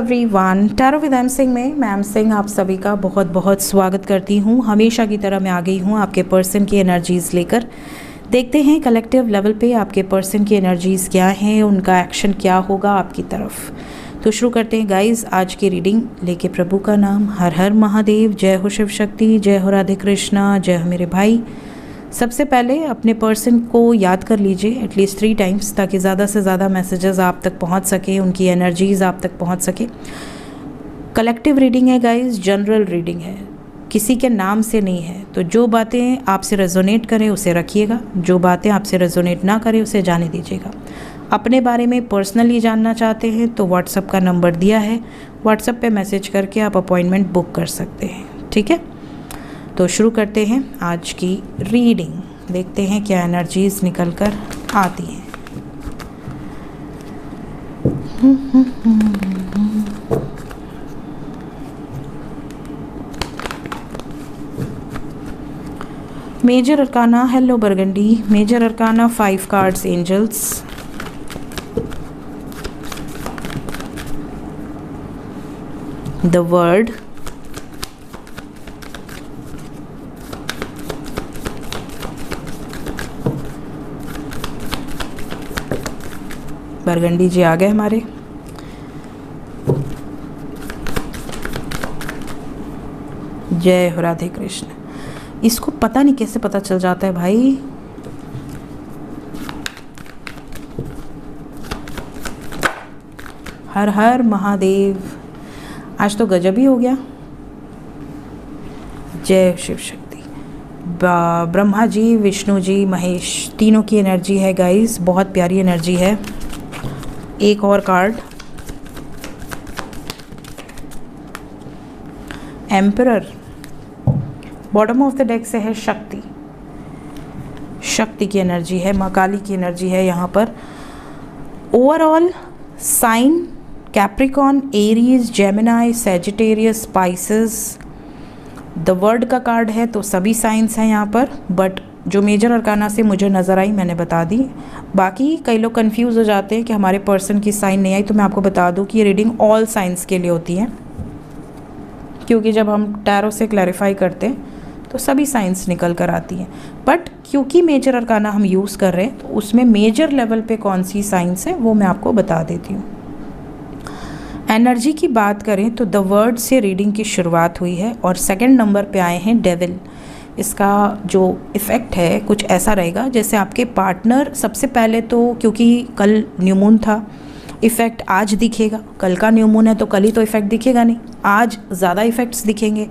Everyone, tarot with M Singh में मैं M Singh आप सभी का बहुत बहुत स्वागत करती हूँ। हमेशा की तरह मैं आ गई हूँ आपके पर्सन की एनर्जीज़ लेकर। देखते हैं कलेक्टिव लेवल पे आपके पर्सन की एनर्जीज़ क्या हैं, उनका एक्शन क्या होगा आपकी तरफ। तो शुरू करते हैं गाइस आज की रीडिंग लेके प्रभु का नाम। हर हर महादेव, जय हो शिव शक्ति, जय हो राधे कृष्णा, जय हो मेरे भाई। सबसे पहले अपने पर्सन को याद कर लीजिए एटलीस्ट 3 टाइम्स, ताकि ज़्यादा से ज़्यादा मैसेजेस आप तक पहुंच सके, उनकी एनर्जीज़ आप तक पहुंच सके। कलेक्टिव रीडिंग है गाइस, जनरल रीडिंग है, किसी के नाम से नहीं है। तो जो बातें आपसे रेजोनेट करें उसे रखिएगा, जो बातें आपसे रेजोनेट ना करें उसे जाने दीजिएगा। अपने बारे में पर्सनली जानना चाहते हैं तो व्हाट्सएप का नंबर दिया है, व्हाट्सएप पे मैसेज करके आप अपॉइंटमेंट बुक कर सकते हैं, ठीक है। तो शुरू करते हैं आज की रीडिंग, देखते हैं क्या एनर्जीज निकल कर आती हैं। Major arcana, hello burgundy. Major arcana 5 cards, angels. The word, burgundy ji आ गए हमारे। जय हो राधे कृष्ण। इसको पता नहीं कैसे पता चल जाता है भाई। हर हर महादेव, आज तो गजब ही हो गया। जय शिव शक्ति। ब्रह्मा जी, विष्णु जी, महेश, तीनों की एनर्जी है गाइस, बहुत प्यारी एनर्जी है। एक और card, emperor. Bottom of the deck से है शक्ति, शक्ति की एनर्जी है, माँ काली की एनर्जी है यहाँ पर। Overall sign Capricorn, Aries, Gemini, Sagittarius, Pisces. The world का कार्ड है तो सभी साइंस हैं यहाँ पर, बट जो मेजर अरकाना से मुझे नज़र आई मैंने बता दी। बाकी कई लोग कंफ्यूज हो जाते हैं कि हमारे पर्सन की साइन नहीं आई, तो मैं आपको बता दूं कि ये रीडिंग ऑल साइंस के लिए होती है, क्योंकि जब हम टैरो से क्लैरिफाई करते हैं तो सभी साइंस निकल कर आती हैं। बट क्योंकि मेजर अरकाना हम यूज़ कर रहे हैं तो उसमें मेजर लेवल पे कौन सी साइंस है वो मैं आपको बता देती हूँ। एनर्जी की बात करें तो द वर्ड से रीडिंग की शुरुआत हुई है और सेकंड नंबर पे आए हैं डेविल। इसका जो इफ़ेक्ट है कुछ ऐसा रहेगा जैसे आपके पार्टनर, सबसे पहले तो क्योंकि कल न्यू मून था, इफ़ेक्ट आज दिखेगा। कल का न्यू मून है तो कल ही तो इफ़ेक्ट दिखेगा नहीं, आज ज़्यादा इफ़ेक्ट्स दिखेंगे।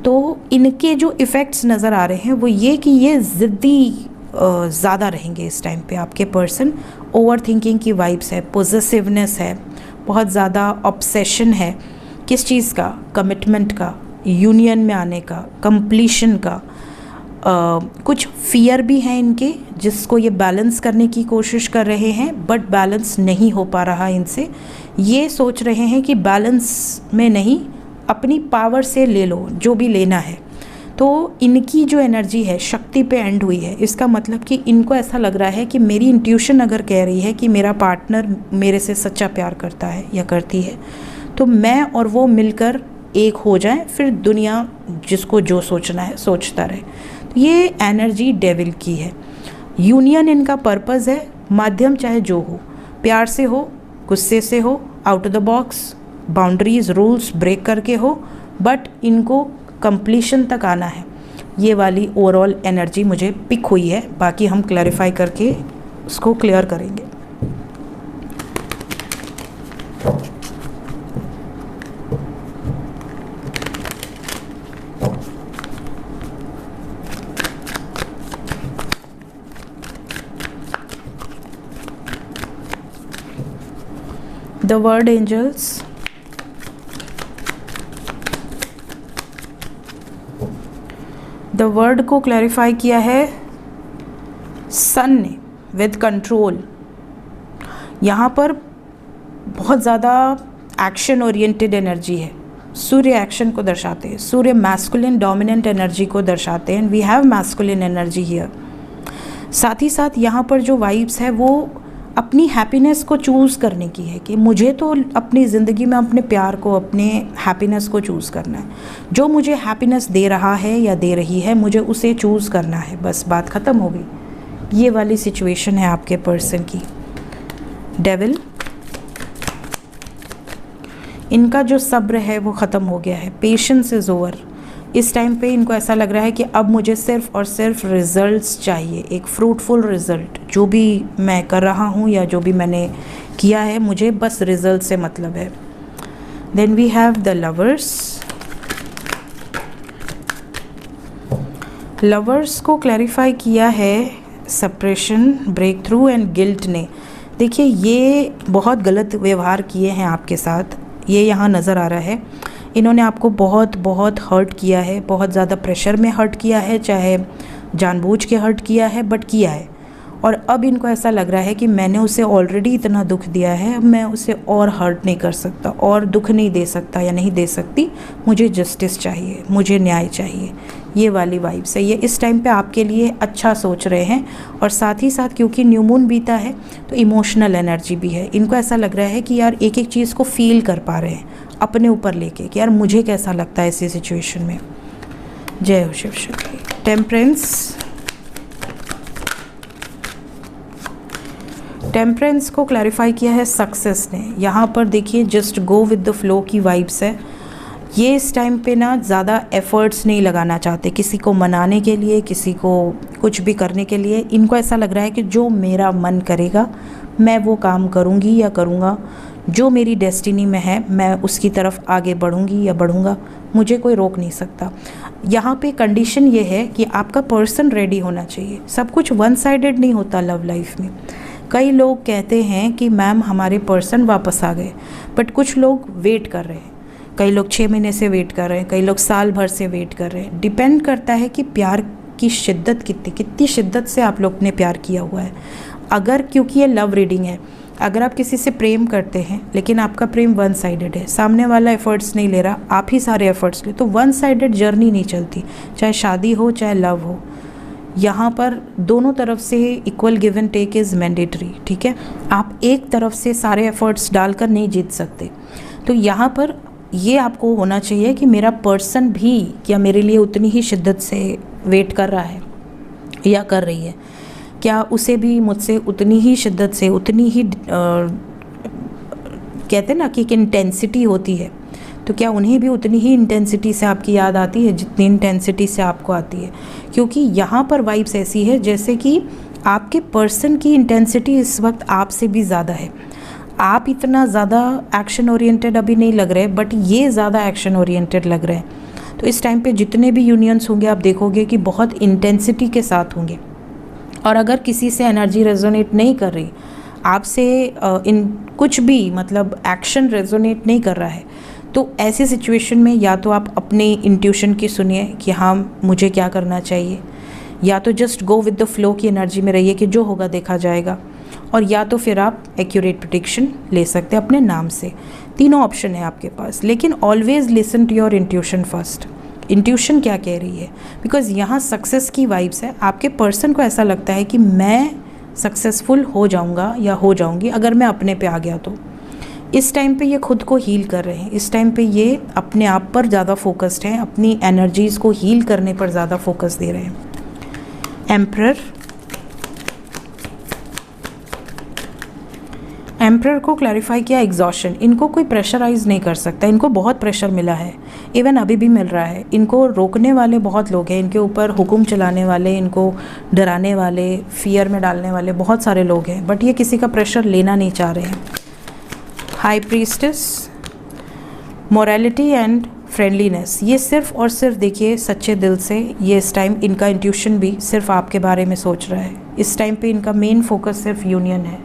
तो इनके जो इफ़ेक्ट्स नज़र आ रहे हैं वो ये कि ये ज़िद्दी ज़्यादा रहेंगे इस टाइम पे। आपके पर्सन ओवर थिंकिंग की वाइब्स है, पॉजिटिवनेस है, बहुत ज़्यादा ऑब्सेशन है। किस चीज़ का? कमिटमेंट का, यूनियन में आने का, कंप्लीशन का। कुछ फियर भी हैं इनके जिसको ये बैलेंस करने की कोशिश कर रहे हैं, बट बैलेंस नहीं हो पा रहा इनसे। ये सोच रहे हैं कि बैलेंस में नहीं, अपनी पावर से ले लो जो भी लेना है। तो इनकी जो एनर्जी है शक्ति पे एंड हुई है। इसका मतलब कि इनको ऐसा लग रहा है कि मेरी इंट्यूशन अगर कह रही है कि मेरा पार्टनर मेरे से सच्चा प्यार करता है या करती है, तो मैं और वो मिलकर एक हो जाए, फिर दुनिया जिसको जो सोचना है सोचता रहे। तो ये एनर्जी डेविल की है। यूनियन इनका पर्पस है, माध्यम चाहे जो हो, प्यार से हो, गुस्से से हो, out of the box, boundaries rules break करके हो, बट इनको कंप्लीशन तक आना है। ये वाली ओवरऑल एनर्जी मुझे पिक हुई है, बाकी हम क्लैरिफाई करके उसको क्लियर करेंगे। The world angels, the world को क्लैरिफाई किया है सन ने विद कंट्रोल। यहाँ पर बहुत ज़्यादा एक्शन ओरिएंटेड एनर्जी है। सूर्य एक्शन को दर्शाते हैं, सूर्य मैस्कुलिन डोमिनेंट एनर्जी को दर्शाते हैं। We have masculine energy here. साथ ही साथ यहाँ पर जो वाइब्स है वो अपनी हैप्पीनेस को चूज़ करने की है कि मुझे तो अपनी ज़िंदगी में अपने प्यार को, अपने हैप्पीनेस को चूज़ करना है। जो मुझे हैप्पीनेस दे रहा है या दे रही है, मुझे उसे चूज़ करना है, बस बात ख़त्म हो गई। ये वाली सिचुएशन है आपके पर्सन की। डेविल, इनका जो सब्र है वो ख़त्म हो गया है, पेशेंस इज़ ओवर। इस टाइम पे इनको ऐसा लग रहा है कि अब मुझे सिर्फ और सिर्फ रिजल्ट्स चाहिए, एक फ्रूटफुल रिज़ल्ट। जो भी मैं कर रहा हूँ या जो भी मैंने किया है, मुझे बस रिज़ल्ट से मतलब है। Then we have the lovers. Lovers को क्लैरिफाई किया है suppression, breakthrough and guilt ने। देखिए, ये बहुत गलत व्यवहार किए हैं आपके साथ, ये यहाँ नज़र आ रहा है। इन्होंने आपको बहुत बहुत हर्ट किया है, बहुत ज़्यादा प्रेशर में हर्ट किया है, चाहे जानबूझ के हर्ट किया है, बट किया है। और अब इनको ऐसा लग रहा है कि मैंने उसे ऑलरेडी इतना दुख दिया है, अब मैं उसे और हर्ट नहीं कर सकता, और दुख नहीं दे सकता या नहीं दे सकती। मुझे जस्टिस चाहिए, मुझे न्याय चाहिए। ये वाली वाइब्स है। ये इस टाइम पे आपके लिए अच्छा सोच रहे हैं, और साथ ही साथ क्योंकि न्यू मून बीता है तो इमोशनल एनर्जी भी है। इनको ऐसा लग रहा है कि यार एक एक चीज़ को फील कर पा रहे हैं अपने ऊपर लेके, कि यार मुझे कैसा लगता है ऐसी सिचुएशन में। जय हो शिव शक्ति। टेम्परेंस, टेम्परेंस को क्लैरिफाई किया है सक्सेस ने। यहाँ पर देखिए, just go with the flow की वाइब्स है। ये इस टाइम पे ना ज़्यादा एफ़र्ट्स नहीं लगाना चाहते किसी को मनाने के लिए, किसी को कुछ भी करने के लिए। इनको ऐसा लग रहा है कि जो मेरा मन करेगा मैं वो काम करूँगी या करूँगा, जो मेरी डेस्टिनी में है मैं उसकी तरफ आगे बढ़ूँगी या बढ़ूँगा, मुझे कोई रोक नहीं सकता। यहाँ पे कंडीशन ये है कि आपका पर्सन रेडी होना चाहिए। सब कुछ वन साइडेड नहीं होता लव लाइफ में। कई लोग कहते हैं कि मैम हमारे पर्सन वापस आ गए, बट कुछ लोग वेट कर रहे हैं। कई लोग 6 महीने से वेट कर रहे हैं, कई लोग साल भर से वेट कर रहे हैं। डिपेंड करता है कि प्यार की शिद्दत कितनी शिद्दत से आप लोग ने प्यार किया हुआ है। अगर, क्योंकि ये लव रीडिंग है, अगर आप किसी से प्रेम करते हैं लेकिन आपका प्रेम वन साइडेड है, सामने वाला एफर्ट्स नहीं ले रहा, आप ही सारे एफर्ट्स ले, तो वन साइडेड जर्नी नहीं चलती। चाहे शादी हो चाहे लव हो, यहाँ पर दोनों तरफ से equal give and take is mandatory. ठीक है, आप एक तरफ से सारे एफर्ट्स डालकर नहीं जीत सकते। तो यहाँ पर ये आपको होना चाहिए कि मेरा पर्सन भी क्या मेरे लिए उतनी ही शिद्दत से वेट कर रहा है या कर रही है, क्या उसे भी मुझसे उतनी ही शिद्दत से, उतनी ही कहते हैं ना कि एक इंटेंसिटी होती है, तो क्या उन्हें भी उतनी ही इंटेंसिटी से आपकी याद आती है जितनी इंटेंसिटी से आपको आती है। क्योंकि यहाँ पर वाइब्स ऐसी है जैसे कि आपके पर्सन की इंटेंसिटी इस वक्त आपसे भी ज़्यादा है। आप इतना ज़्यादा एक्शन ओरिएंटेड अभी नहीं लग रहे, बट ये ज़्यादा एक्शन ओरिएंटेड लग रहे हैं। तो इस टाइम पे जितने भी यूनियंस होंगे आप देखोगे कि बहुत इंटेंसिटी के साथ होंगे। और अगर किसी से एनर्जी रेजोनेट नहीं कर रही, आपसे इन कुछ भी मतलब एक्शन रेजोनेट नहीं कर रहा है, तो ऐसी सिचुएशन में या तो आप अपने इंट्यूशन की सुनिए कि हाँ मुझे क्या करना चाहिए, या तो just go with the flow की एनर्जी में रहिए कि जो होगा देखा जाएगा, और या तो फिर आप एक्यूरेट प्रेडिक्शन ले सकते हैं अपने नाम से। तीनों ऑप्शन है आपके पास, लेकिन always listen to your intuition first. Intuition क्या कह रही है, बिकॉज यहाँ सक्सेस की वाइब्स है। आपके पर्सन को ऐसा लगता है कि मैं सक्सेसफुल हो जाऊँगा या हो जाऊँगी अगर मैं अपने पे आ गया। तो इस टाइम पे ये खुद को हील कर रहे हैं, इस टाइम पे ये अपने आप पर ज़्यादा फोकस्ड हैं, अपनी एनर्जीज़ को हील करने पर ज़्यादा फोकस दे रहे हैं। एम्परर, एम्परर को क्लैरिफाई किया एग्जॉशन। इनको कोई प्रेशराइज नहीं कर सकता, इनको बहुत प्रेशर मिला है, इवन अभी भी मिल रहा है। इनको रोकने वाले बहुत लोग हैं, इनके ऊपर हुक्म चलाने वाले, इनको डराने वाले, फियर में डालने वाले बहुत सारे लोग हैं, बट ये किसी का प्रेशर लेना नहीं चाह रहे हैं। High priestess, morality and friendliness, ये सिर्फ और सिर्फ देखिए सच्चे दिल से ये इस टाइम इनका इंट्यूशन भी सिर्फ आपके बारे में सोच रहा है। इस टाइम पे इनका मेन फोकस सिर्फ यूनियन है।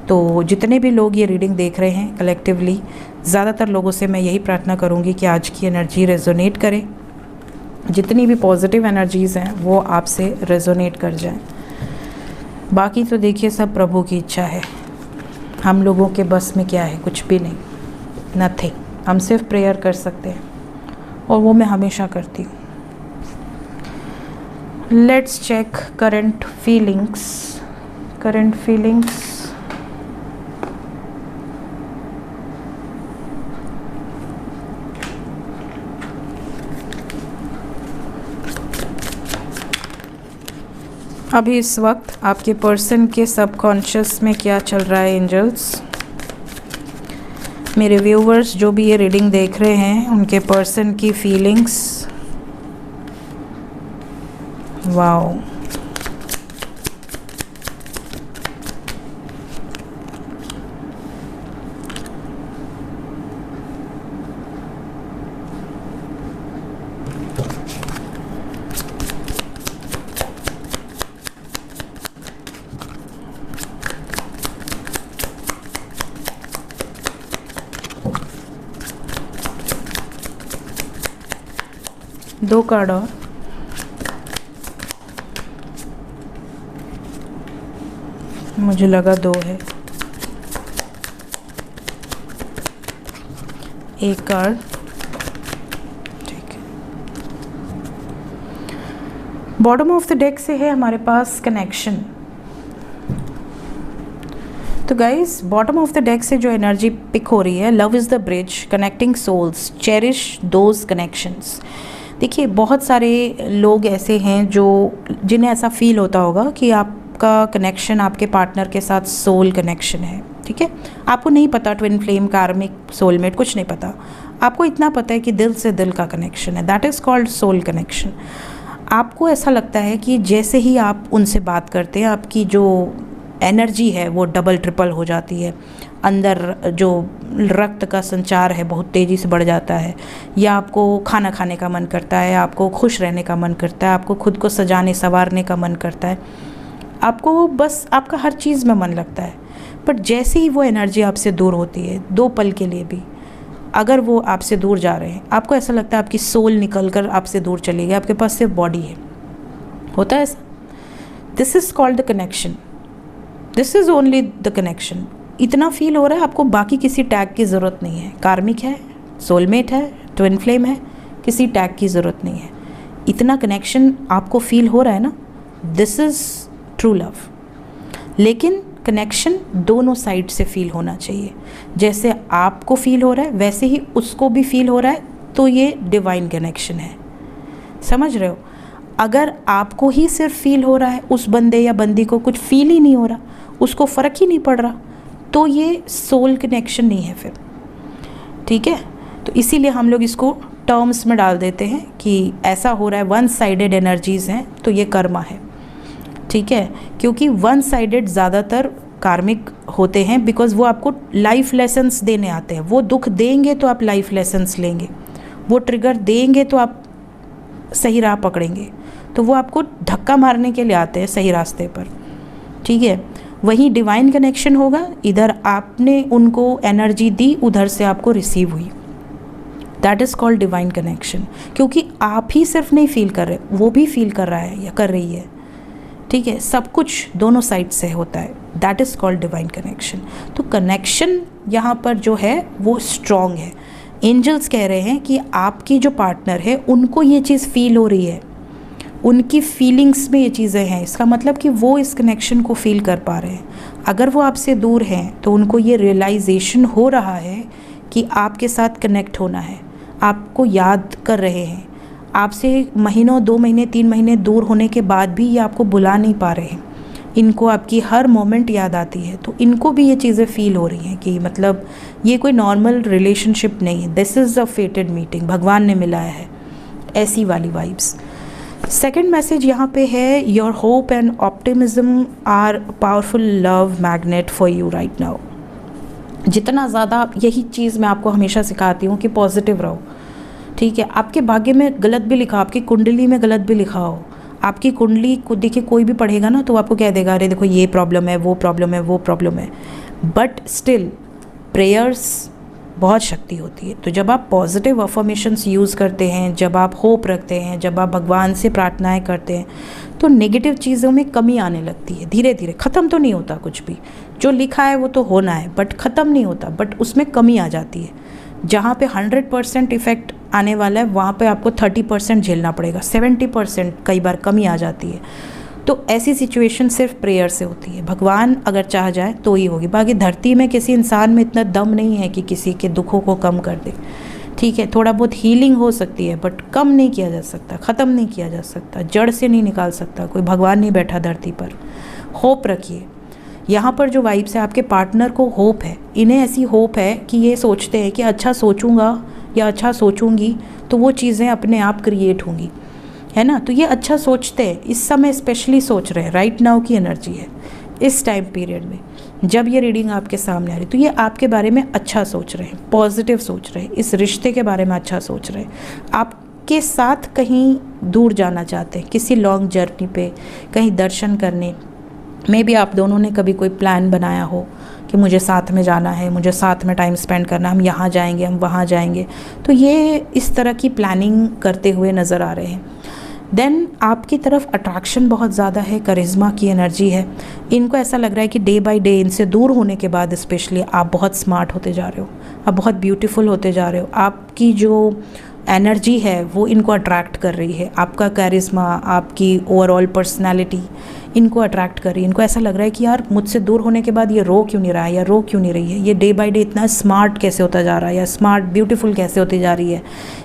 तो जितने भी लोग ये रीडिंग देख रहे हैं कलेक्टिवली, ज़्यादातर लोगों से मैं यही प्रार्थना करूँगी कि आज की एनर्जी रेजोनेट करे, जितनी भी पॉजिटिव एनर्जीज़ हैं वो आपसे रेजोनेट कर जाएं। बाकी तो देखिए सब प्रभु की इच्छा है, हम लोगों के बस में क्या है, कुछ भी नहीं, नथिंग। हम सिर्फ प्रेयर कर सकते हैं, और वो मैं हमेशा करती हूँ। Let's check current feelings. Current feelings अभी इस वक्त आपके पर्सन के सबकॉन्शियस में क्या चल रहा है एंजल्स? मेरे व्यूवर्स जो भी ये रीडिंग देख रहे हैं उनके पर्सन की फीलिंग्स। वाओ, दो कार्ड और। मुझे लगा दो है। एक कार्ड, ठीक है। बॉटम ऑफ द डेक से है हमारे पास कनेक्शन। तो guys, bottom of the deck से जो एनर्जी पिक हो रही है, love is the bridge connecting souls, cherish those connections. देखिए, बहुत सारे लोग ऐसे हैं जो जिन्हें ऐसा फील होता होगा कि आपका कनेक्शन आपके पार्टनर के साथ सोल कनेक्शन है, ठीक है। आपको नहीं पता ट्विन फ्लेम, कार्मिक, सोलमेट, कुछ नहीं पता। आपको इतना पता है कि दिल से दिल का कनेक्शन है, that is called soul connection. आपको ऐसा लगता है कि जैसे ही आप उनसे बात करते हैं, आपकी जो एनर्जी है वो डबल ट्रिपल हो जाती है। अंदर जो रक्त का संचार है बहुत तेज़ी से बढ़ जाता है, या आपको खाना खाने का मन करता है, आपको खुश रहने का मन करता है, आपको खुद को सजाने संवारने का मन करता है, आपको बस आपका हर चीज़ में मन लगता है। बट जैसे ही वो एनर्जी आपसे दूर होती है, दो पल के लिए भी अगर वो आपसे दूर जा रहे हैं, आपको ऐसा लगता है आपकी सोल निकल कर आपसे दूर चली गई, आपके पास सिर्फ बॉडी है। होता है ऐसा? This is called the connection, this is only the connection. इतना फील हो रहा है आपको, बाकी किसी टैग की ज़रूरत नहीं है। कार्मिक है, सोलमेट है, ट्विन फ्लेम है, किसी टैग की ज़रूरत नहीं है। इतना कनेक्शन आपको फील हो रहा है ना, दिस इज़ ट्रू लव। लेकिन कनेक्शन दोनों साइड से फील होना चाहिए। जैसे आपको फील हो रहा है वैसे ही उसको भी फील हो रहा है, तो ये डिवाइन कनेक्शन है। समझ रहे हो? अगर आपको ही सिर्फ फील हो रहा है, उस बंदे या बंदी को कुछ फील ही नहीं हो रहा, उसको फ़र्क ही नहीं पड़ रहा, तो ये सोल कनेक्शन नहीं है फिर, ठीक है। तो इसीलिए हम लोग इसको टर्म्स में डाल देते हैं कि ऐसा हो रहा है, वन साइडेड एनर्जीज़ हैं, तो ये कर्मा है, ठीक है। क्योंकि वन साइडेड ज़्यादातर कार्मिक होते हैं, बिकॉज़ वो आपको लाइफ लेसन्स देने आते हैं। वो दुख देंगे तो आप लाइफ लेसन्स लेंगे, वो ट्रिगर देंगे तो आप सही राह पकड़ेंगे, तो वो आपको धक्का मारने के लिए आते हैं सही रास्ते पर, ठीक है। वही डिवाइन कनेक्शन होगा, इधर आपने उनको एनर्जी दी, उधर से आपको रिसीव हुई, that is called divine connection. क्योंकि आप ही सिर्फ नहीं फील कर रहे, वो भी फील कर रहा है या कर रही है, ठीक है। सब कुछ दोनों साइड से होता है, that is called divine connection. तो कनेक्शन यहाँ पर जो है वो स्ट्रॉन्ग है। एंजल्स कह रहे हैं कि आपकी जो पार्टनर है उनको ये चीज़ फील हो रही है, उनकी फीलिंग्स में ये चीज़ें हैं। इसका मतलब कि वो इस कनेक्शन को फील कर पा रहे हैं। अगर वो आपसे दूर हैं तो उनको ये रियलाइजेशन हो रहा है कि आपके साथ कनेक्ट होना है, आपको याद कर रहे हैं। आपसे महीनों, 2 महीने, 3 महीने दूर होने के बाद भी ये आपको बुला नहीं पा रहे हैं, इनको आपकी हर मोमेंट याद आती है। तो इनको भी ये चीज़ें फील हो रही हैं कि मतलब ये कोई नॉर्मल रिलेशनशिप नहीं है, दिस इज़ अ फेटेड मीटिंग, भगवान ने मिलाया है, ऐसी वाली वाइब्स। सेकेंड मैसेज यहाँ पे है, your hope and optimism are powerful love magnet for you right now. जितना ज़्यादा, यही चीज़ मैं आपको हमेशा सिखाती हूँ कि पॉजिटिव रहो, ठीक है। आपके भाग्य में गलत भी लिखा, आपकी कुंडली में गलत भी लिखा हो, आपकी कुंडली को देखिए कोई भी पढ़ेगा ना तो आपको कह देगा, अरे देखो ये प्रॉब्लम है, वो प्रॉब्लम है, वो प्रॉब्लम है। बट स्टिल प्रेयर्स बहुत शक्ति होती है। तो जब आप पॉजिटिव अफर्मेशंस यूज़ करते हैं, जब आप होप रखते हैं, जब आप भगवान से प्रार्थनाएं करते हैं, तो नेगेटिव चीज़ों में कमी आने लगती है धीरे धीरे। ख़त्म तो नहीं होता कुछ भी, जो लिखा है वो तो होना है, बट ख़त्म नहीं होता, बट उसमें कमी आ जाती है। जहाँ पे 100% इफ़ेक्ट आने वाला है, वहाँ पे आपको 30% झेलना पड़ेगा, 70% कई बार कमी आ जाती है। तो ऐसी सिचुएशन सिर्फ प्रेयर से होती है। भगवान अगर चाह जाए तो ही होगी। बाकी धरती में किसी इंसान में इतना दम नहीं है कि किसी के दुखों को कम कर दे, ठीक है, थोड़ा बहुत हीलिंग हो सकती है बट कम नहीं किया जा सकता, ख़त्म नहीं किया जा सकता, जड़ से नहीं निकाल सकता, कोई भगवान नहीं बैठा धरती पर। होप रखिए। यहाँ पर जो वाइब्स है, आपके पार्टनर को होप है, इन्हें ऐसी होप है कि ये सोचते हैं कि अच्छा सोचूंगा या अच्छा सोचूंगी तो वो चीज़ें अपने आप क्रिएट होंगी, है ना। तो ये अच्छा सोचते हैं, इस समय स्पेशली सोच रहे हैं, राइट नाउ की एनर्जी है इस टाइम पीरियड में। जब ये रीडिंग आपके सामने आ रही तो ये आपके बारे में अच्छा सोच रहे हैं, पॉजिटिव सोच रहे हैं, इस रिश्ते के बारे में अच्छा सोच रहे हैं, आपके साथ कहीं दूर जाना चाहते हैं, किसी लॉन्ग जर्नी पे कहीं दर्शन करने। मे बी आप दोनों ने कभी कोई प्लान बनाया हो कि मुझे साथ में जाना है, मुझे साथ में टाइम स्पेंड करना, हम यहाँ जाएंगे, हम वहाँ जाएंगे, तो ये इस तरह की प्लानिंग करते हुए नज़र आ रहे हैं। देन आपकी तरफ अट्रैक्शन बहुत ज़्यादा है, करिश्मा की एनर्जी है। इनको ऐसा लग रहा है कि डे बाय डे इनसे दूर होने के बाद स्पेशली आप बहुत स्मार्ट होते जा रहे हो, आप बहुत ब्यूटीफुल होते जा रहे हो। आपकी जो एनर्जी है वो इनको अट्रैक्ट कर रही है, आपका करिश्मा, आपकी ओवरऑल पर्सनालिटी इनको अट्रैक्ट कर रही है। इनको ऐसा लग रहा है कि यार मुझसे दूर होने के बाद ये रो क्यों नहीं रहा है या रो क्यों नहीं रही है, ये डे बाय डे इतना स्मार्ट कैसे होता जा रहा है, या स्मार्ट ब्यूटीफुल कैसे होती जा रही है,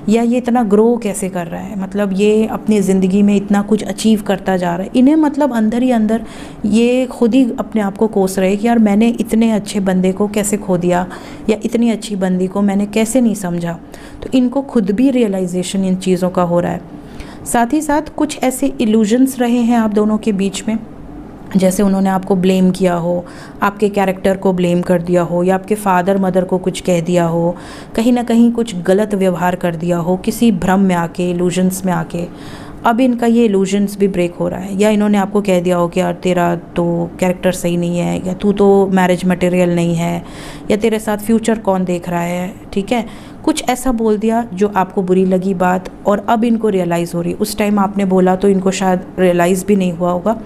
या ये इतना ग्रो कैसे कर रहा है, मतलब ये अपनी ज़िंदगी में इतना कुछ अचीव करता जा रहा है। इन्हें मतलब अंदर ही अंदर ये खुद ही अपने आप को कोस रहे कि यार मैंने इतने अच्छे बंदे को कैसे खो दिया, या इतनी अच्छी बंदी को मैंने कैसे नहीं समझा। तो इनको खुद भी रियलाइजेशन इन चीज़ों का हो रहा है। साथ ही साथ कुछ ऐसे इल्यूजन्स रहे हैं आप दोनों के बीच में, जैसे उन्होंने आपको ब्लेम किया हो, आपके कैरेक्टर को ब्लेम कर दिया हो, या आपके फादर मदर को कुछ कह दिया हो, कहीं ना कहीं कुछ गलत व्यवहार कर दिया हो किसी भ्रम में आके, इल्यूजन्स में आके। अब इनका ये इल्यूजन्स भी ब्रेक हो रहा है, या इन्होंने आपको कह दिया हो कि यार तेरा तो कैरेक्टर सही नहीं है, या तू तो मैरिज मटेरियल नहीं है, या तेरे साथ फ्यूचर कौन देख रहा है, ठीक है। कुछ ऐसा बोल दिया जो आपको बुरी लगी बात, और अब इनको रियलाइज़ हो रही। उस टाइम आपने बोला तो इनको शायद रियलाइज़ भी नहीं हुआ होगा,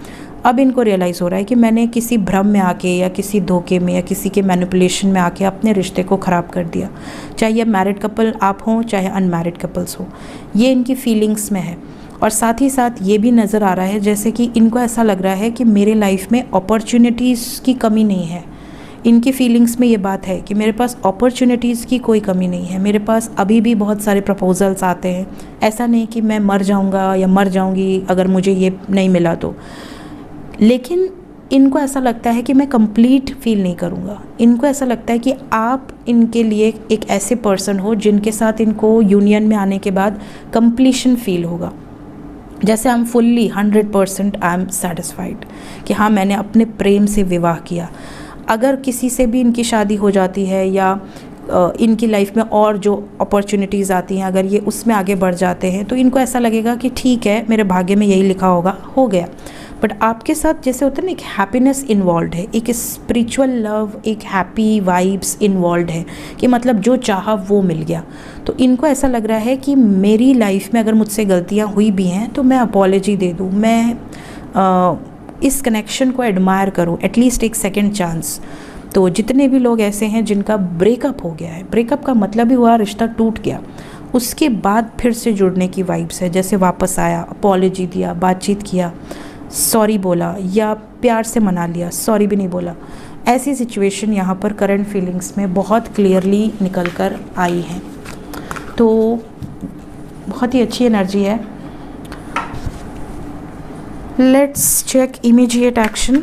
अब इनको रियलाइज़ हो रहा है कि मैंने किसी भ्रम में आके, या किसी धोखे में, या किसी के मैनिपुलेशन में आके अपने रिश्ते को ख़राब कर दिया। चाहे ये मैरिड कपल आप हों, चाहे अनमैरिड कपल्स हो, ये इनकी फीलिंग्स में है। और साथ ही साथ ये भी नज़र आ रहा है जैसे कि इनको ऐसा लग रहा है कि मेरे लाइफ में अपॉर्चुनिटीज़ की कमी नहीं है। इनकी फीलिंग्स में ये बात है कि मेरे पास अपॉर्चुनिटीज़ की कोई कमी नहीं है, मेरे पास अभी भी बहुत सारे प्रपोजल्स आते हैं। ऐसा नहीं कि मैं मर जाऊंगा या मर जाऊंगी अगर मुझे ये नहीं मिला तो, लेकिन इनको ऐसा लगता है कि मैं कंप्लीट फील नहीं करूंगा। इनको ऐसा लगता है कि आप इनके लिए एक ऐसे पर्सन हो जिनके साथ इनको यूनियन में आने के बाद कंप्लीशन फील होगा, जैसे I am fully 100% I am satisfied कि हाँ मैंने अपने प्रेम से विवाह किया। अगर किसी से भी इनकी शादी हो जाती है, या इनकी लाइफ में और जो अपॉर्चुनिटीज़ आती हैं अगर ये उसमें आगे बढ़ जाते हैं, तो इनको ऐसा लगेगा कि ठीक है मेरे भाग्य में यही लिखा होगा, हो गया। बट आपके साथ जैसे होता है ना, एक हैप्पीनेस इन्वॉल्व है, एक स्पिरिचुअल लव, एक हैप्पी वाइब्स इन्वॉल्व है कि मतलब जो चाहा वो मिल गया। तो इनको ऐसा लग रहा है कि मेरी लाइफ में अगर मुझसे गलतियाँ हुई भी हैं तो मैं अपॉलॉजी दे दूँ, मैं इस कनेक्शन को एडमायर करूँ, एटलीस्ट एक सेकेंड चांस। तो जितने भी लोग ऐसे हैं जिनका ब्रेकअप हो गया है, ब्रेकअप का मतलब ही हुआ रिश्ता टूट गया, उसके बाद फिर से जुड़ने की वाइब्स है, जैसे वापस आया, अपॉलॉजी दिया, बातचीत किया, सॉरी बोला, या प्यार से मना लिया, सॉरी भी नहीं बोला। ऐसी सिचुएशन यहाँ पर करंट फीलिंग्स में बहुत क्लियरली निकल कर आई है। तो बहुत ही अच्छी एनर्जी है। Let's check immediate action.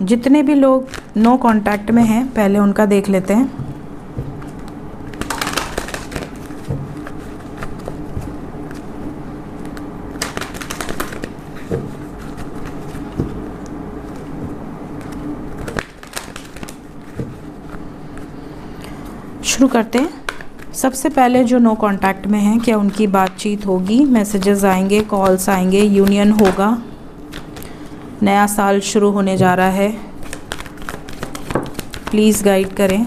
जितने भी लोग नो कांटेक्ट में हैं पहले उनका देख लेते हैं। शुरू करते हैं। सबसे पहले जो नो कांटेक्ट में हैं, क्या उनकी बातचीत होगी, मैसेजेस आएंगे, कॉल्स आएंगे, यूनियन होगा, नया साल शुरू होने जा रहा है, प्लीज़ गाइड करें।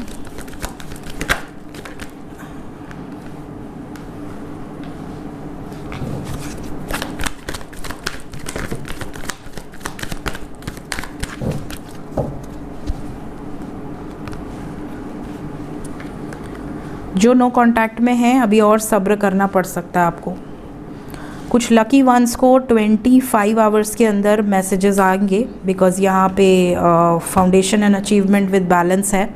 जो नो कांटेक्ट में हैं अभी और सब्र करना पड़ सकता है आपको। कुछ लकी वंस को 25 आवर्स के अंदर मैसेजेस आएंगे, बिकॉज़ यहाँ पे foundation and achievement with balance है।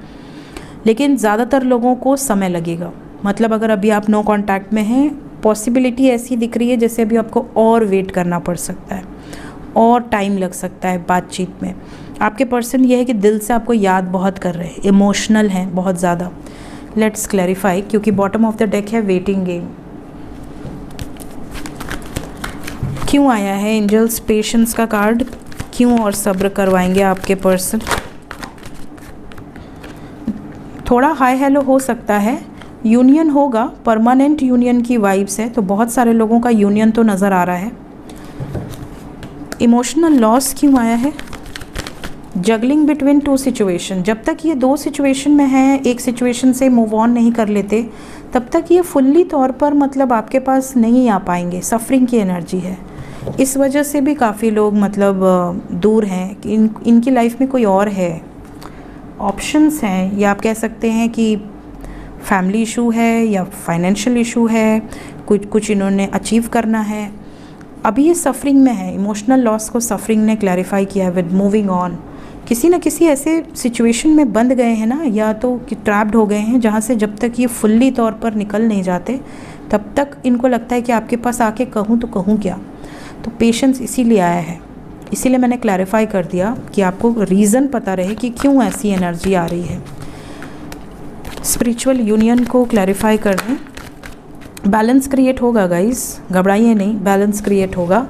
लेकिन ज़्यादातर लोगों को समय लगेगा। मतलब अगर अभी आप नो कांटेक्ट में हैं, पॉसिबिलिटी ऐसी दिख रही है जैसे अभी आपको और वेट करना पड़ सकता है और टाइम लग सकता है बातचीत में। आपके पर्सन ये है कि दिल से आपको याद बहुत कर रहे हैं, इमोशनल हैं बहुत ज़्यादा। लेट्स क्लैरिफाई, क्योंकि बॉटम ऑफ द डेक है वेटिंग गेम। क्यों आया है एंजल्स पेशेंस का कार्ड? क्यों और सब्र करवाएंगे आपके पर्सन? थोड़ा हाई हेलो हो सकता है, यूनियन होगा, परमानेंट यूनियन की वाइब्स है, तो बहुत सारे लोगों का यूनियन तो नज़र आ रहा है। इमोशनल लॉस क्यों आया है? Juggling between two situation. जब तक ये दो सिचुएशन में हैं, एक सिचुएशन से मूव ऑन नहीं कर लेते, तब तक ये फुल्ली तौर पर मतलब आपके पास नहीं आ पाएंगे। सफरिंग की एनर्जी है, इस वजह से भी काफ़ी लोग मतलब दूर हैं कि इनकी लाइफ में कोई और है, ऑप्शंस हैं, या आप कह सकते हैं कि फैमिली इशू है या फाइनेंशियल इशू है, कुछ इन्होंने अचीव करना है। अभी ये सफरिंग में है, इमोशनल लॉस को सफरिंग ने क्लैरिफाई किया विद मूविंग ऑन। किसी न किसी ऐसे सिचुएशन में बंध गए हैं ना, या तो कि ट्रैप्ड हो गए हैं जहाँ से जब तक ये फुल्ली तौर पर निकल नहीं जाते तब तक इनको लगता है कि आपके पास आके कहूँ तो कहूँ क्या। तो पेशेंस इसीलिए आया है, इसीलिए मैंने क्लैरिफाई कर दिया कि आपको रीज़न पता रहे कि क्यों ऐसी एनर्जी आ रही है। स्पिरिचुअल यूनियन को क्लैरिफाई कर दें। बैलेंस क्रिएट होगा गाइस, घबराइए नहीं, बैलेंस क्रिएट होगा।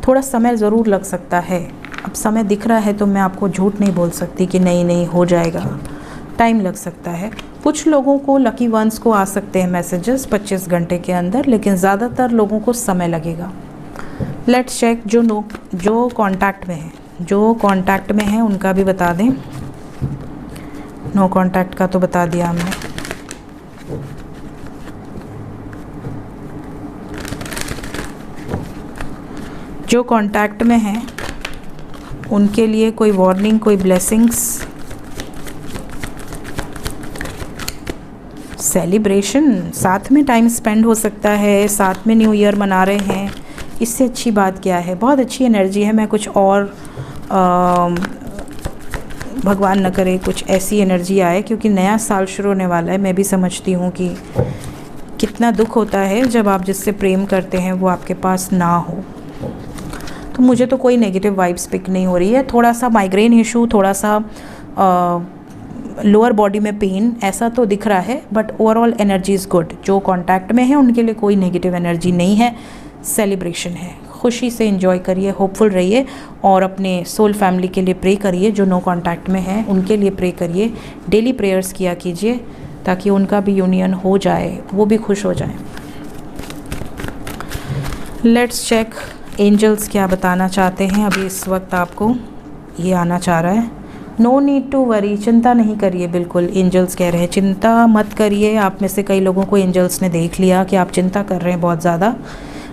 थोड़ा समय ज़रूर लग सकता है, अब समय दिख रहा है तो मैं आपको झूठ नहीं बोल सकती कि नहीं हो जाएगा, टाइम लग सकता है। कुछ लोगों को, लकी वंस को आ सकते हैं मैसेजेस 25 घंटे के अंदर, लेकिन ज़्यादातर लोगों को समय लगेगा। लेट्स चेक जो कांटेक्ट में है, जो कांटेक्ट में है उनका भी बता दें। नो कांटेक्ट का तो बता दिया हमने। जो कांटेक्ट में हैं उनके लिए कोई वार्निंग, कोई ब्लेसिंग्स, सेलिब्रेशन, साथ में टाइम स्पेंड हो सकता है, साथ में न्यू ईयर मना रहे हैं, इससे अच्छी बात क्या है। बहुत अच्छी एनर्जी है। मैं कुछ और भगवान न करे कुछ ऐसी एनर्जी आए, क्योंकि नया साल शुरू होने वाला है। मैं भी समझती हूँ कि कितना दुख होता है जब आप जिससे प्रेम करते हैं वो आपके पास ना हो। तो मुझे तो कोई नेगेटिव वाइब्स पिक नहीं हो रही है। थोड़ा सा माइग्रेन इशू, थोड़ा सा लोअर बॉडी में पेन, ऐसा तो दिख रहा है, but overall energy is good. जो कांटेक्ट में है उनके लिए कोई नेगेटिव एनर्जी नहीं है, सेलिब्रेशन है। खुशी से एंजॉय करिए, होपफुल रहिए, और अपने सोल फैमिली के लिए प्रे करिए। जो नो कांटेक्ट में है उनके लिए प्रे करिए, डेली प्रेयर्स किया कीजिए ताकि उनका भी यूनियन हो जाए, वो भी खुश हो जाए। लेट्स चेक एंजल्स क्या बताना चाहते हैं अभी इस वक्त आपको। ये आना चाह रहा है, नो नीड टू वरी, चिंता नहीं करिए। बिल्कुल एंजल्स कह रहे हैं चिंता मत करिए। आप में से कई लोगों को एंजल्स ने देख लिया कि आप चिंता कर रहे हैं बहुत ज़्यादा।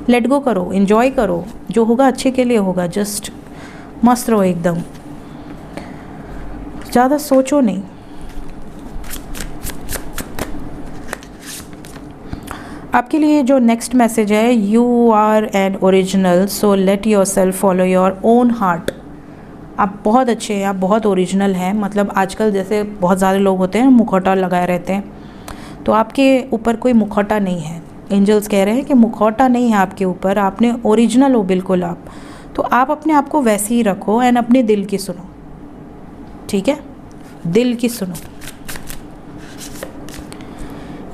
लेट गो करो, एंजॉय करो, जो होगा अच्छे के लिए होगा। जस्ट मस्त रहो एकदम, ज़्यादा सोचो नहीं। आपके लिए जो नेक्स्ट मैसेज है, you are an original, so let yourself follow your own heart. आप बहुत अच्छे हैं, आप बहुत ओरिजिनल हैं। मतलब आजकल जैसे बहुत ज़्यादा लोग होते हैं मुखौटा लगाए रहते हैं, तो आपके ऊपर कोई मुखौटा नहीं है। एंजल्स कह रहे हैं कि मुखौटा नहीं है आपके ऊपर, आपने ओरिजिनल हो बिल्कुल आप। तो आप अपने आप को वैसे ही रखो एंड अपने दिल की सुनो, ठीक है, दिल की सुनो।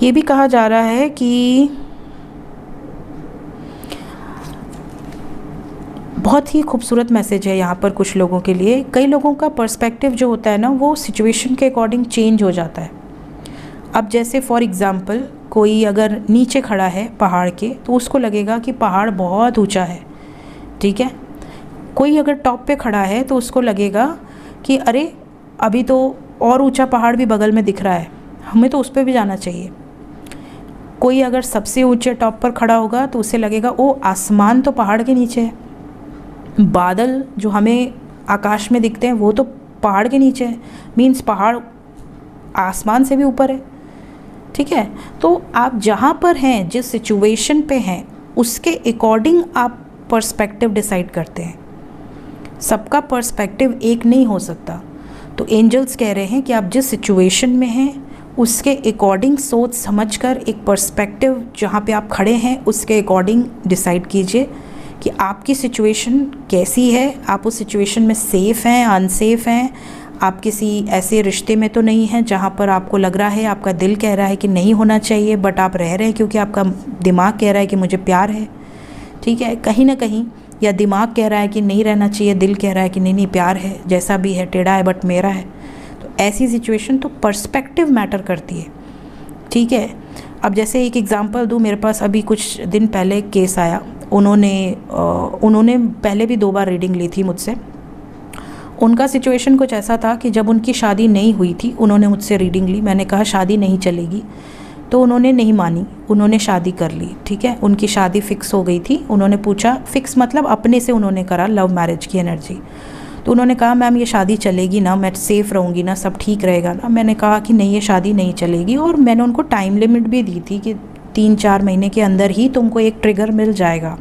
ये भी कहा जा रहा है कि बहुत ही खूबसूरत मैसेज है यहाँ पर कुछ लोगों के लिए। कई लोगों का पर्सपेक्टिव जो होता है ना, वो सिचुएशन के अकॉर्डिंग चेंज हो जाता है। अब जैसे फॉर एग्ज़ाम्पल कोई अगर नीचे खड़ा है पहाड़ के, तो उसको लगेगा कि पहाड़ बहुत ऊंचा है, ठीक है। कोई अगर टॉप पे खड़ा है तो उसको लगेगा कि अरे अभी तो और ऊंचा पहाड़ भी बगल में दिख रहा है, हमें तो उस पर भी जाना चाहिए। कोई अगर सबसे ऊंचे टॉप पर खड़ा होगा तो उसे लगेगा ओ आसमान तो पहाड़ के नीचे है, बादल जो हमें आकाश में दिखते हैं वो तो पहाड़ के नीचे है, मीन्स पहाड़ आसमान से भी ऊपर है, ठीक है। तो आप जहाँ पर हैं, जिस सिचुएशन पे हैं, उसके अकॉर्डिंग आप पर्सपेक्टिव डिसाइड करते हैं। सबका पर्सपेक्टिव एक नहीं हो सकता। तो एंजल्स कह रहे हैं कि आप जिस सिचुएशन में हैं उसके अकॉर्डिंग सोच समझकर एक पर्सपेक्टिव जहाँ पे आप खड़े हैं उसके अकॉर्डिंग डिसाइड कीजिए कि आपकी सिचुएशन कैसी है, आप उस सिचुएशन में सेफ़ हैं, अनसेफ हैं, आप किसी ऐसे रिश्ते में तो नहीं हैं जहाँ पर आपको लग रहा है, आपका दिल कह रहा है कि नहीं होना चाहिए, बट आप रह रहे हैं क्योंकि आपका दिमाग कह रहा है कि मुझे प्यार है, ठीक है, कहीं ना कहीं, या दिमाग कह रहा है कि नहीं रहना चाहिए, दिल कह रहा है कि नहीं नहीं प्यार है, जैसा भी है, टेढ़ा है बट मेरा है। तो ऐसी सिचुएशन तो पर्सपेक्टिव मैटर करती है, ठीक है। अब जैसे एक एग्जांपल दूँ, मेरे पास अभी कुछ दिन पहले केस आया, उन्होंने पहले भी 2 बार रीडिंग ली थी मुझसे। उनका सिचुएशन कुछ ऐसा था कि जब उनकी शादी नहीं हुई थी उन्होंने मुझसे रीडिंग ली, मैंने कहा शादी नहीं चलेगी, तो उन्होंने नहीं मानी, उन्होंने शादी कर ली, ठीक है, उनकी शादी फिक्स हो गई थी। उन्होंने पूछा, फिक्स मतलब अपने से उन्होंने करा, लव मैरिज की एनर्जी। तो उन्होंने कहा मैम ये शादी चलेगी ना, मैं सेफ़ रहूँगी ना, सब ठीक रहेगा ना। मैंने कहा कि नहीं ये शादी नहीं चलेगी, और मैंने उनको टाइम लिमिट भी दी थी कि 3-4 महीने के अंदर ही तुमको एक ट्रिगर मिल जाएगा,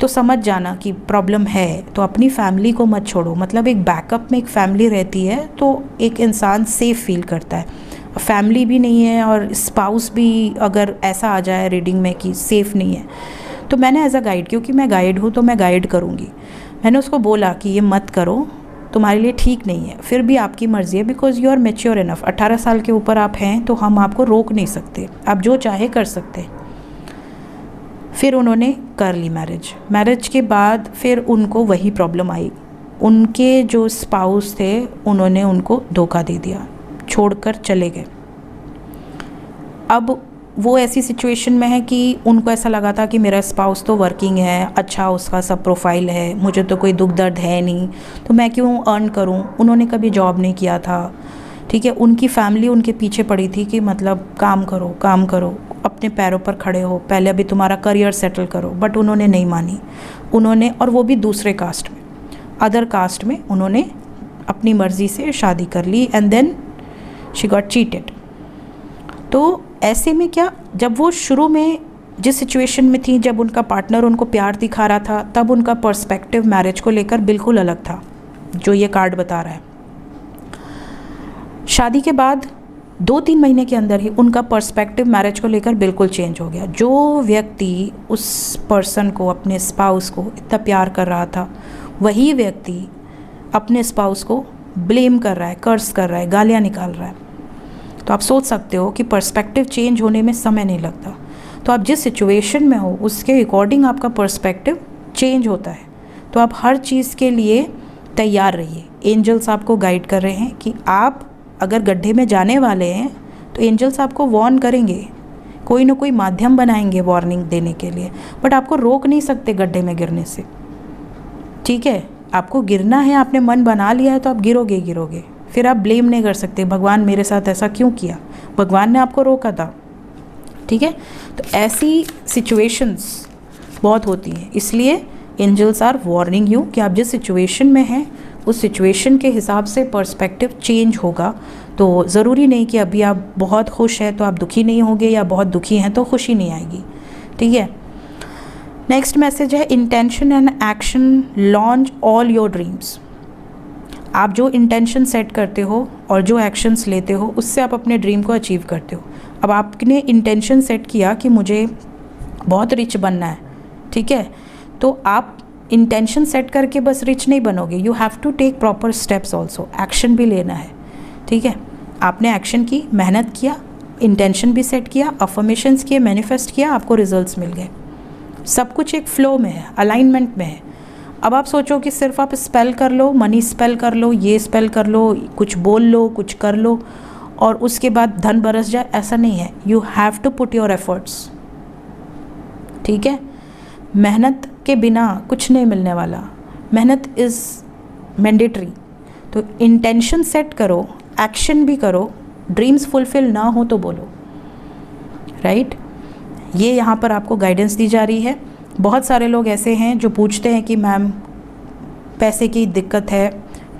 तो समझ जाना कि प्रॉब्लम है। तो अपनी फैमिली को मत छोड़ो, मतलब एक बैकअप में एक फैमिली रहती है तो एक इंसान सेफ़ फील करता है। फैमिली भी नहीं है और स्पाउस भी अगर ऐसा आ जाए रीडिंग में कि सेफ़ नहीं है, तो मैंने एज अ गाइड, क्योंकि मैं गाइड हूँ तो मैं गाइड करूँगी, मैंने उसको बोला कि ये मत करो, तुम्हारे लिए ठीक नहीं है। फिर भी आपकी मर्ज़ी है, because you are mature enough, 18 साल के ऊपर आप हैं तो हम आपको रोक नहीं सकते, आप जो चाहे कर सकते। फिर उन्होंने कर ली मैरिज के बाद फिर उनको वही प्रॉब्लम आई, उनके जो स्पाउस थे उन्होंने उनको धोखा दे दिया, छोड़कर चले गए। अब वो ऐसी सिचुएशन में है कि उनको ऐसा लगा था कि मेरा स्पाउस तो वर्किंग है, अच्छा उसका सब प्रोफाइल है, मुझे तो कोई दुख दर्द है नहीं, तो मैं क्यों अर्न करूं। उन्होंने कभी जॉब नहीं किया था, ठीक है, उनकी फैमिली उनके पीछे पड़ी थी कि मतलब काम करो, अपने पैरों पर खड़े हो, पहले अभी तुम्हारा करियर सेटल करो, बट उन्होंने नहीं मानी। उन्होंने, और वो भी दूसरे कास्ट में, अदर कास्ट में, उन्होंने अपनी मर्ज़ी से शादी कर ली and then she got cheated. तो ऐसे में क्या, जब वो शुरू में जिस सिचुएशन में थी, जब उनका पार्टनर उनको प्यार दिखा रहा था, तब उनका पर्सपेक्टिव मैरिज को लेकर बिल्कुल अलग था, जो ये कार्ड बता रहा है। शादी के बाद 2-3 महीने के अंदर ही उनका पर्सपेक्टिव मैरिज को लेकर बिल्कुल चेंज हो गया। जो व्यक्ति उस पर्सन को, अपने स्पाउस को इतना प्यार कर रहा था, वही व्यक्ति अपने स्पाउस को ब्लेम कर रहा है, कर्स कर रहा है, गालियाँ निकाल रहा है। तो आप सोच सकते हो कि पर्सपेक्टिव चेंज होने में समय नहीं लगता। तो आप जिस सिचुएशन में हो उसके अकॉर्डिंग आपका पर्सपेक्टिव चेंज होता है। तो आप हर चीज़ के लिए तैयार रहिए। एंजल्स आपको गाइड कर रहे हैं कि आप अगर गड्ढे में जाने वाले हैं तो एंजल्स आपको वार्न करेंगे, कोई ना कोई माध्यम बनाएंगे वार्निंग देने के लिए, बट आपको रोक नहीं सकते गड्ढे में गिरने से, ठीक है। आपको गिरना है, आपने मन बना लिया है तो आप गिरोगे। फिर आप ब्लेम नहीं कर सकते, भगवान मेरे साथ ऐसा क्यों किया, भगवान ने आपको रोका था, ठीक है। तो ऐसी सिचुएशंस बहुत होती हैं, इसलिए एंजल्स आर वार्निंग यू कि आप जिस सिचुएशन में हैं उस सिचुएशन के हिसाब से पर्सपेक्टिव चेंज होगा। तो ज़रूरी नहीं कि अभी आप बहुत खुश हैं तो आप दुखी नहीं होंगे, या बहुत दुखी हैं तो खुशी नहीं आएगी, ठीक है। नेक्स्ट मैसेज है, intention and action launch all your dreams. आप जो इंटेंशन सेट करते हो और जो एक्शंस लेते हो उससे आप अपने ड्रीम को अचीव करते हो। अब आपने इंटेंशन सेट किया कि मुझे बहुत रिच बनना है, ठीक है, तो आप इंटेंशन सेट करके बस रिच नहीं बनोगे, you have to take proper steps also, action भी लेना है, ठीक है। आपने एक्शन की, मेहनत किया, इंटेंशन भी सेट किया, अफर्मेशंस किए, मैनिफेस्ट किया, आपको रिजल्ट्स मिल गए। सब कुछ एक फ्लो में है, अलाइनमेंट में है। अब आप सोचो कि सिर्फ आप स्पेल कर लो, मनी स्पेल कर लो, ये स्पेल कर लो, कुछ बोल लो, कुछ कर लो और उसके बाद धन बरस जाए, ऐसा नहीं है। You have to put your efforts, ठीक है। मेहनत के बिना कुछ नहीं मिलने वाला, मेहनत इज़ मैंडेटरी। तो इंटेंशन सेट करो, एक्शन भी करो, ड्रीम्स फुलफिल ना हो तो बोलो, राइट। ये यहाँ पर आपको गाइडेंस दी जा रही है। बहुत सारे लोग ऐसे हैं जो पूछते हैं कि मैम पैसे की दिक्कत है,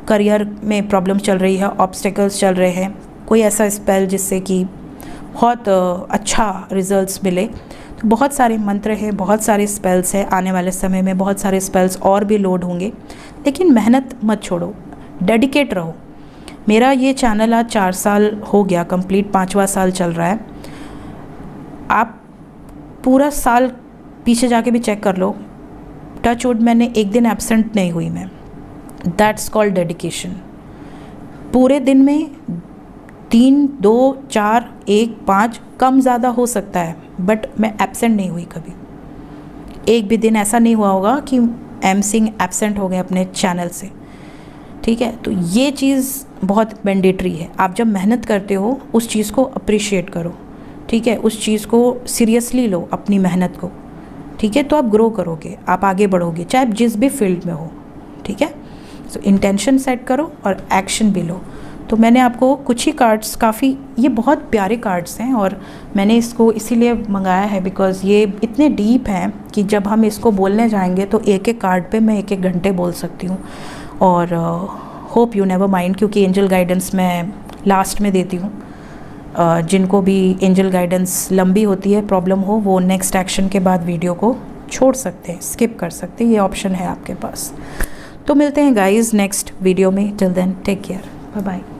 करियर में प्रॉब्लम चल रही है, ऑब्स्टेकल्स चल रहे हैं, कोई ऐसा स्पेल जिससे कि बहुत अच्छा रिजल्ट्स मिले। तो बहुत सारे मंत्र हैं, बहुत सारे स्पेल्स हैं, आने वाले समय में बहुत सारे स्पेल्स और भी लोड होंगे, लेकिन मेहनत मत छोड़ो, डेडिकेट रहो। मेरा ये चैनल आज 4 साल हो गया कंप्लीट, 5वां साल चल रहा है। आप पूरा साल पीछे जाके भी चेक कर लो, टच वुड मैंने एक दिन एब्सेंट नहीं हुई मैं। That's called dedication. पूरे दिन में 3, 2, 4, 1, 5 कम ज़्यादा हो सकता है, बट मैं एब्सेंट नहीं हुई कभी। एक भी दिन ऐसा नहीं हुआ होगा कि एम सिंह एब्सेंट हो गए अपने चैनल से, ठीक है। तो ये चीज़ बहुत मैंडेटरी है। आप जब मेहनत करते हो उस चीज़ को अप्रिशिएट करो, ठीक है, उस चीज़ को सीरियसली लो, अपनी मेहनत को, ठीक है। तो आप ग्रो करोगे, आप आगे बढ़ोगे, चाहे आप जिस भी फील्ड में हो, ठीक है। सो इंटेंशन सेट करो और एक्शन भी लो। तो मैंने आपको कुछ ही कार्ड्स, काफ़ी ये बहुत प्यारे कार्ड्स हैं और मैंने इसको इसीलिए मंगाया है बिकॉज़ ये इतने डीप हैं कि जब हम इसको बोलने जाएंगे तो एक एक कार्ड पे मैं 1-1 घंटे बोल सकती हूँ। और होप यू नेवर माइंड, क्योंकि एंजल गाइडेंस मैं लास्ट में देती हूँ। जिनको भी एंजल गाइडेंस लंबी होती है, प्रॉब्लम हो, वो नेक्स्ट एक्शन के बाद वीडियो को छोड़ सकते हैं, स्किप कर सकते हैं, ये ऑप्शन है आपके पास। तो मिलते हैं गाइज नेक्स्ट वीडियो में। Till then take care, bye bye.